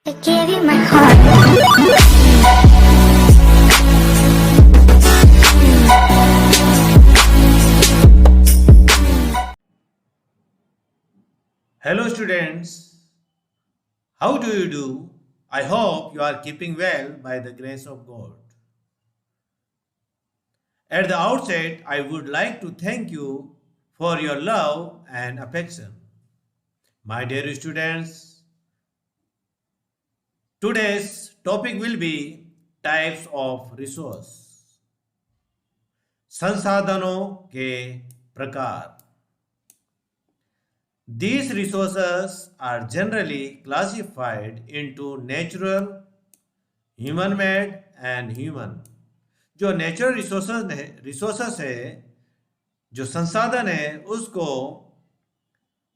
I gave you my heart. Hello students, how do you do? I hope you are keeping well by the grace of God. At the outset, I would like to thank you for your love and affection. My dear students, today's topic will be types of resource. संसाधनों के प्रकार. These resources are generally classified into natural, human-made and human. जो natural resources है, जो संसाधन है,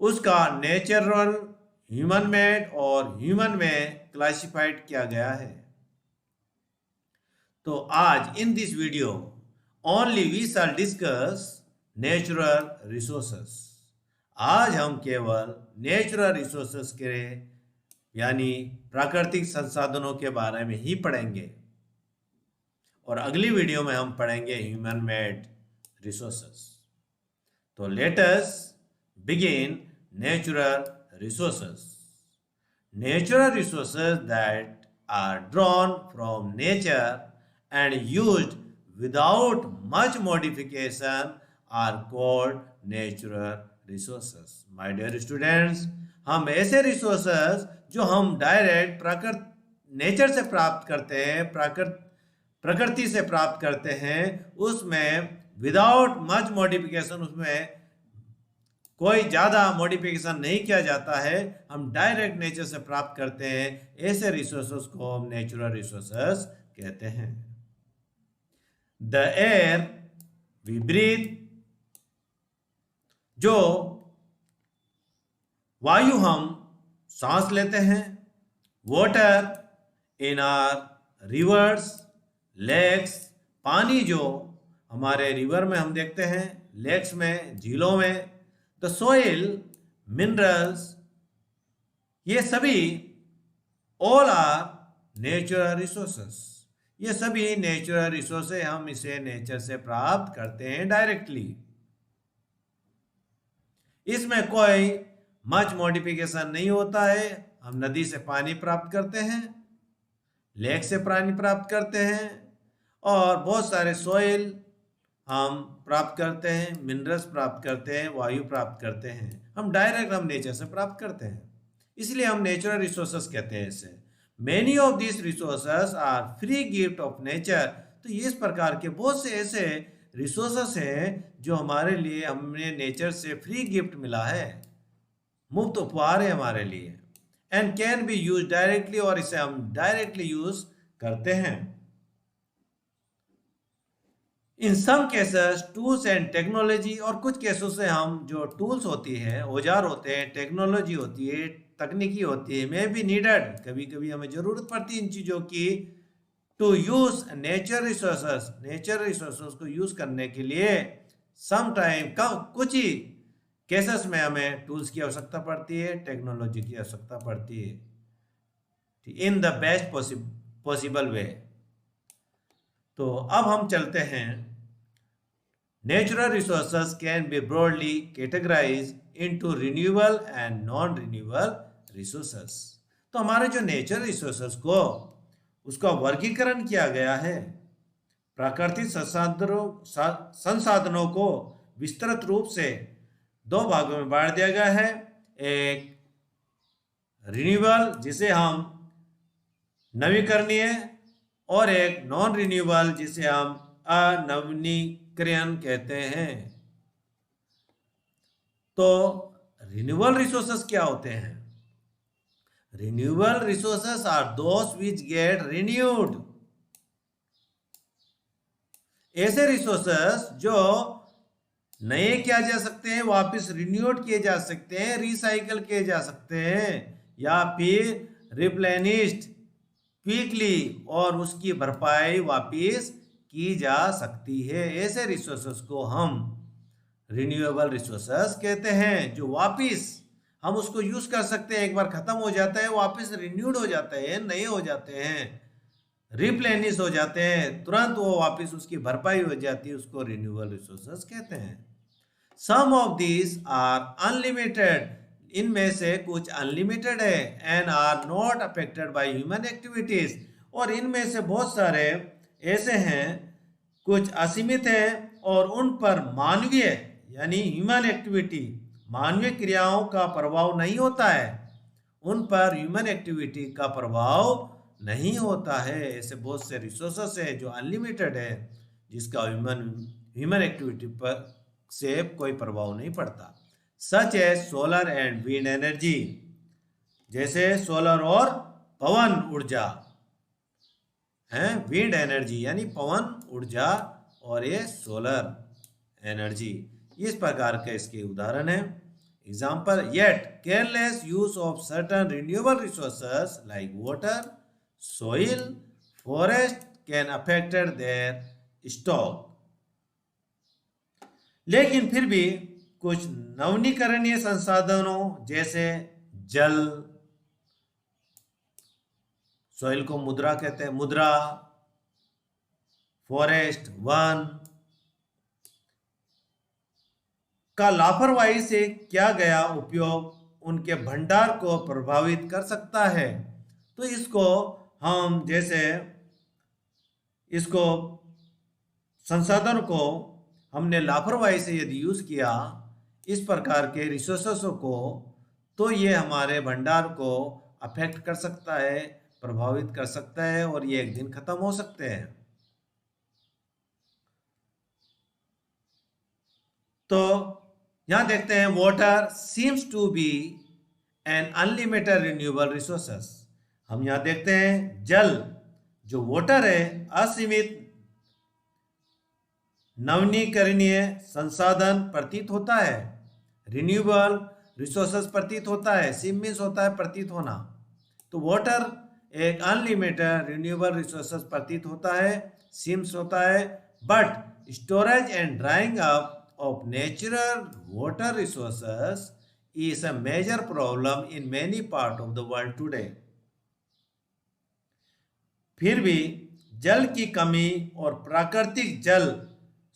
उसका natural, human made और ह्यूमन में क्लासिफाइड किया गया है. तो आज in this video only we shall discuss natural resources. आज हम केवल नेचुरल रिसोर्सेस के यानी प्राकृतिक संसाधनों के बारे में ही पढ़ेंगे और अगली वीडियो में हम पढ़ेंगे ह्यूमन मेड रिसोर्सेस. तो let us begin natural resources. Natural resources that are drawn from nature and used without much modification are called natural resources. My dear students, हम ऐसे रिसोर्सेस जो हम डायरेक्ट नेचर से प्राप्त करते हैं, प्रकृति से प्राप्त करते हैं, उसमें विदाउट मच मॉडिफिकेशन, उसमें कोई ज़्यादा मॉडिफिकेशन नहीं किया जाता है, हम डायरेक्ट नेचर से प्राप्त करते हैं, ऐसे रिसोर्सेस को हम नेचुरल रिसोर्सेस कहते हैं. द एयर वी ब्रीथ, जो वायु हम सांस लेते हैं. Water in our rivers, lakes, पानी जो हमारे रिवर में हम देखते हैं, लेक्स में, झीलों में. द सोइल, मिनरल्स, ये सभी ऑल आर नेचुरल रिसोर्सेस. ये सभी नेचुरल रिसोर्सेस, हम इसे नेचर से प्राप्त करते हैं डायरेक्टली. इसमें कोई मच मॉडिफिकेशन नहीं होता है. हम नदी से पानी प्राप्त करते हैं, लेक से पानी प्राप्त करते हैं और बहुत सारे सॉइल हम प्राप्त करते हैं, मिनरल्स प्राप्त करते हैं, वायु प्राप्त करते हैं. हम डायरेक्ट हम नेचर से प्राप्त करते हैं, इसलिए हम नेचुरल रिसोर्सेस कहते हैं इसे. Many of this resources are free gift of nature. तो इस प्रकार के बहुत से ऐसे रिसोर्सेस हैं जो हमारे लिए, हमने नेचर से फ्री गिफ्ट मिला है, मुफ्त उपहार है हमारे लिए. And can be use directly, और इसे हम डायरेक्टली यूज करते हैं. In some cases tools and technology, और कुछ केसों से हम जो टूल्स होती है, औजार होते हैं, टेक्नोलॉजी होती है, तकनीकी होती है, मे बी नीडेड, कभी कभी हमें जरूरत पड़ती है इन चीज़ों की, to use nature resources, nature resources को यूज करने के लिए. सम टाइम कुछ ही केसेस में हमें टूल्स की आवश्यकता पड़ती है, टेक्नोलॉजी की आवश्यकता पड़ती है, in the best possible way. तो अब हम चलते हैं. Natural resources can be broadly categorize into renewable and non renewable resources. तो हमारे जो नेचुरल रिसोर्सेस को, उसका वर्गीकरण किया गया है. प्राकृतिक संसाधनों को विस्तृत रूप से दो भागों में बांट दिया गया है. एक रिन्यूएबल, जिसे हम नवीकरणीय, और एक नॉन रिन्यूएबल, जिसे हम अनवीनीकरण कहते हैं. तो रिन्यूएबल रिसोर्सेस क्या होते हैं? Renewable resources are those which get renewed. ऐसे रिसोर्सेस जो नए किया जा सकते हैं, वापस रिन्यूड किए जा सकते हैं, रिसाइकल किए जा सकते हैं, या फिर रिप्लेनिश्ड क्विकली, और उसकी भरपाई वापस की जा सकती है. ऐसे रिसोर्सेस को हम रिन्यूएबल रिसोर्सेस कहते हैं, जो वापस हम उसको यूज कर सकते हैं, एक बार खत्म हो जाता है वापस रिन्यूड हो जाते हैं, नए हो जाते हैं, रिप्लेनिश हो जाते हैं, तुरंत वो वापस उसकी भरपाई हो जाती है, उसको रिन्यूएबल रिसोर्सेस कहते हैं। Some of these are unlimited, इनमें से कुछ अनलिमिटेड है, and are not affected by human activities, और इनमें से बहुत सारे ऐसे हैं कुछ असीमित हैं और उन पर मानवीय यानी ह्यूमन एक्टिविटी, मानवीय क्रियाओं का प्रभाव नहीं होता है, उन पर ह्यूमन एक्टिविटी का प्रभाव नहीं होता है। ऐसे बहुत से रिसोर्सेस है जो अनलिमिटेड है, जिसका ह्यूमन एक्टिविटी पर से कोई प्रभाव नहीं पड़ता, सच है सोलर एंड विंड एनर्जी, जैसे सोलर और पवन ऊर्जा है, विंड एनर्जी यानी पवन ऊर्जा और ये सोलर एनर्जी, इस प्रकार के इसके उदाहरण है। Example, yet careless use of certain renewable resources like water, soil, forest can affected there stock. लेकिन फिर भी कुछ नवीकरणीय संसाधनों जैसे जल, सॉइल को मुद्रा कहते हैं, मुद्रा, फॉरेस्ट, वन का लापरवाही से किया गया उपयोग उनके भंडार को प्रभावित कर सकता है। तो इसको हम जैसे इसको संसाधन को हमने लापरवाही से यदि यूज किया इस प्रकार के रिसोर्सेस को, तो ये हमारे भंडार को अफेक्ट कर सकता है, प्रभावित कर सकता है, और ये एक दिन खत्म हो सकते हैं। तो यहां देखते हैं, water seems to be an unlimited renewable resources. हम यहां देखते हैं जल जो वाटर है असीमित नवीकरणीय संसाधन प्रतीत होता है, रिन्यूएबल रिसोर्सेस प्रतीत होता है, सिम मीन्स होता है प्रतीत होना, तो वाटर एक अनलिमिटेड रिन्यूएबल रिसोर्सेस प्रतीत होता है, सिम्स होता है, but storage and drawing up of natural water resources is a major problem in many parts of the world today. फिर भी जल की कमी और प्राकृतिक जल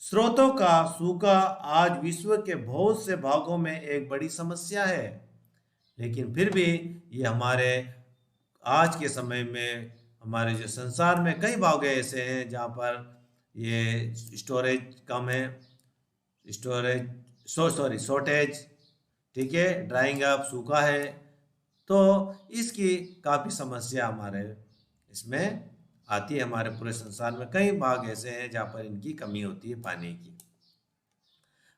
स्रोतों का सूखा आज विश्व के बहुत से भागों में एक बड़ी समस्या है। लेकिन फिर भी ये हमारे आज के समय में हमारे जो संसार में कई भाग ऐसे हैं जहाँ पर ये स्टोरेज कम है, शॉर्टेज, ठीक है, ड्राइंग अप, सूखा है, तो इसकी काफ़ी समस्या हमारे इसमें आती है। हमारे पूरे संसार में कई भाग ऐसे हैं जहाँ पर इनकी कमी होती है पानी की।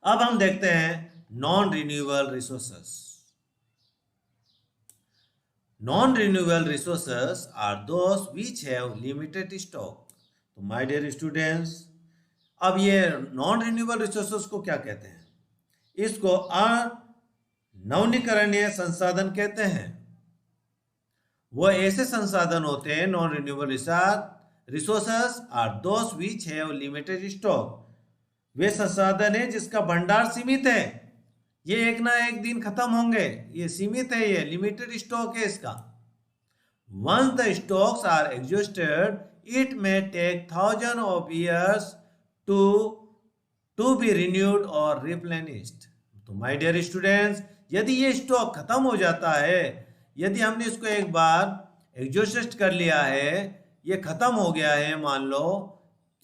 अब हम देखते हैं non renewable resources. Non renewable resources are those which have limited stock. तो माय डियर स्टूडेंट्स, अब ये नॉन रिन्यूएबल रिसोर्सेस को क्या कहते हैं? इसको अनवीकरणीय संसाधन कहते हैं। वो ऐसे संसाधन होते हैं, non renewable resources are those which have limited stock. वे संसाधन है जिसका भंडार सीमित है, ये एक ना एक दिन खत्म होंगे, ये सीमित है, ये लिमिटेड स्टॉक है इसका। Once the stocks are exhausted it may take thousand of years to be renewed और replenished। तो माय डियर स्टूडेंट्स, यदि ये स्टॉक खत्म हो जाता है, यदि हमने इसको एक बार एग्जॉस्ट कर लिया है, ये खत्म हो गया है, मान लो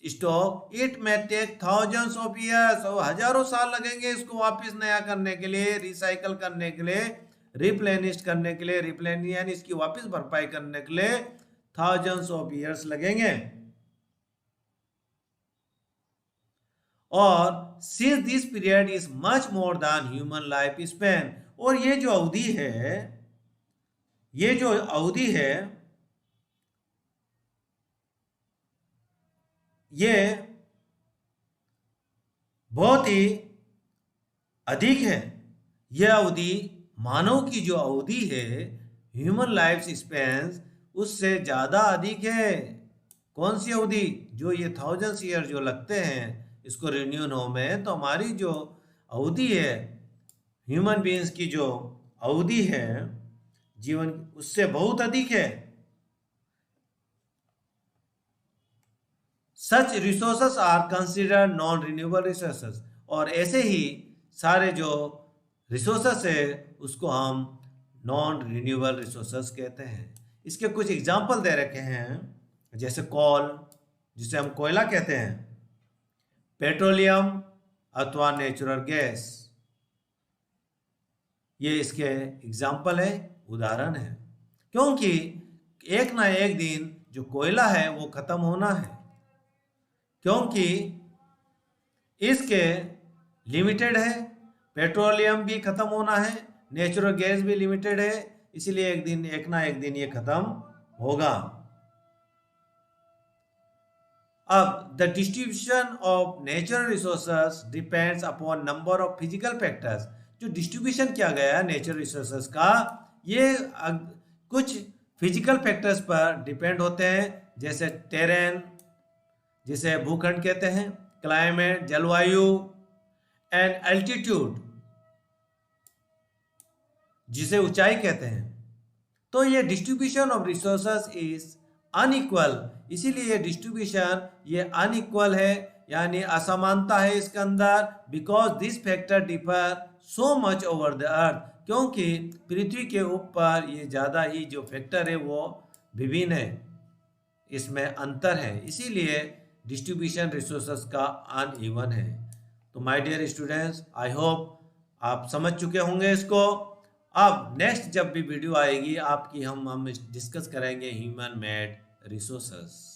स्टॉक, इट में टेक थाउजेंड्स ऑफ ईयर्स, और हजारों साल लगेंगे इसको वापस नया करने के लिए, रिसाइकल करने के लिए, रिप्लेनिश करने के लिए, रिप्लेनिश यानी इसकी वापस भरपाई करने के लिए थाउजेंड्स ऑफ ईयर्स लगेंगे। और since this period is much more than human life span, और ये जो अवधि है, ये बहुत ही अधिक है। यह अवधि मानव की जो अवधि है, ह्यूमन लाइफ स्पैन, उससे ज्यादा अधिक है। कौन सी अवधि? जो ये थाउजेंड्स ईयर जो लगते हैं इसको रिन्यू हो में, तो हमारी जो अवधि है ह्यूमन बीइंग्स की, जो अवधि है जीवन उससे बहुत अधिक है। Such resources are considered non renewable resources, और ऐसे ही सारे जो रिसोर्सेस है उसको हम नॉन रिन्यूएबल रिसोर्सेस कहते हैं। इसके कुछ एग्जाम्पल दे रखे हैं, जैसे कोल जिसे हम कोयला कहते हैं, पेट्रोलियम अथवा नेचुरल गैस, ये इसके एग्जाम्पल है, उदाहरण है। क्योंकि एक ना एक दिन जो कोयला है वो खत्म होना है, क्योंकि इसके लिमिटेड है, पेट्रोलियम भी खत्म होना है, नेचुरल गैस भी लिमिटेड है, इसलिए एक ना एक दिन ये खत्म होगा। अब the distribution of natural resources depends upon number of physical factors. जो डिस्ट्रीब्यूशन किया गया है नेचुरल रिसोर्सेस का, ये कुछ फिजिकल फैक्टर्स पर डिपेंड होते हैं, जैसे टेरेन जिसे भूखंड कहते हैं, क्लाइमेट जलवायु, एंड एल्टीट्यूड जिसे ऊंचाई कहते हैं। तो ये distribution of resources is unequal, इसीलिए ये डिस्ट्रीब्यूशन ये अनइक्वल है, यानी असमानता है इसके अंदर, because this factor differ so much over the earth, क्योंकि पृथ्वी के ऊपर ये ज़्यादा ही जो फैक्टर है वो विभिन्न है, इसमें अंतर है, इसीलिए डिस्ट्रीब्यूशन रिसोर्सेस का अनइवन है। तो my dear students, I hope आप समझ चुके होंगे इसको। अब नेक्स्ट जब भी वीडियो आएगी आपकी हम डिस्कस करेंगे ह्यूमन मेड रिसोर्सेस।